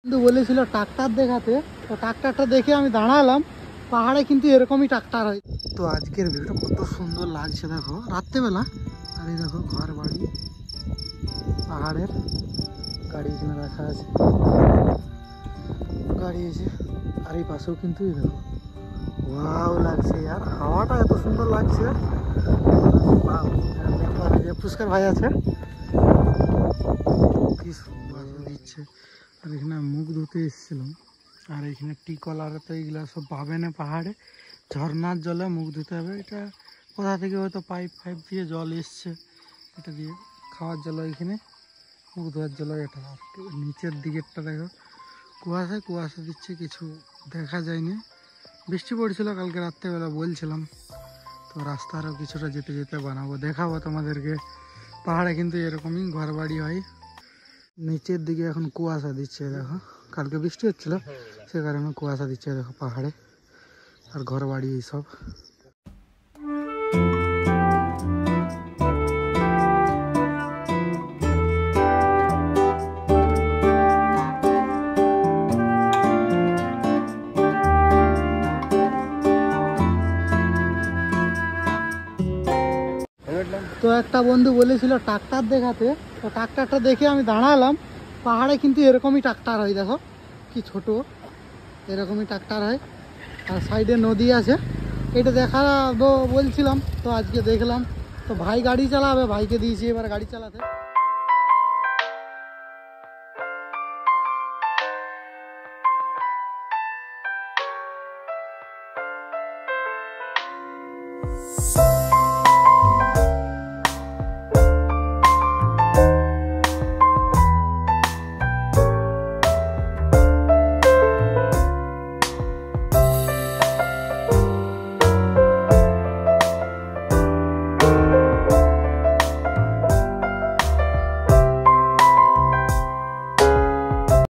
কিন্তু বলেছিল ট্রাক্টর দেখাতে, তো ট্রাক্টরটা দেখে আমি দাঁড়ালাম। পাহাড়ে কিন্তু এরকমই ট্রাক্টর হয়। তো আজকের ভিউটা কত সুন্দর লাগছে দেখো রাত্রেবেলা। আর এই দেখো ঘর বাড়ি, পাহাড়ের গাড়ি এখানে রাখা আছে, গাড়ি আছে। আর এই পাশেও কিন্তু এই দেখো ওয়াও লাগছে, আর হাওয়াটা এত সুন্দর লাগছে। পুষ্কর ভাই আছে, কি সুন্দর দিচ্ছে। আর এখানে মুখ ধুতে এসেছিলাম। আর এখানে টি কলার তো এইগুলা সব পাবে না পাহাড়ে, ঝর্নার জলে মুখ ধুতে হবে। এটা কোথা থেকে হয়তো পাইপ ফাইপ দিয়ে জল এসছে, এটা দিয়ে খাওয়ার জল, এখানে মুখ ধোয়ার জল এটা। আর নিচের দিকেরটা দেখো কুয়াশা দিচ্ছে, কিছু দেখা যায়নি। বৃষ্টি পড়ছিল কালকে রাত্রেবেলা বলছিলাম। তো রাস্তা আরও কিছুটা যেতে যেতে বানাবো, দেখাবো তোমাদেরকে। পাহাড়ে কিন্তু এরকমই ঘর বাড়ি হয়। নিচের দিকে এখন কুয়াশা দিচ্ছে দেখো, কালকে বৃষ্টি হচ্ছিল সে কারণে কুয়াশা দিচ্ছে দেখো পাহাড়ে, আর ঘর বাড়ি এইসব। তো একটা বন্ধু বলেছিল ট্রাক্টর দেখাতে, তো ট্রাক্টরটা দেখে আমি দাঁড়ালাম। পাহাড়ে কিন্তু এরকমই ট্রাক্টর হয় দেখো, কি ছোট, এরকমই ট্রাক্টর হয়। আর সাইডে নদী আছে, এটা দেখাবো বলছিলাম, তো আজকে দেখলাম। তো ভাই গাড়ি চালাবে, ভাইকে দিয়েছি এবার গাড়ি চালাতে।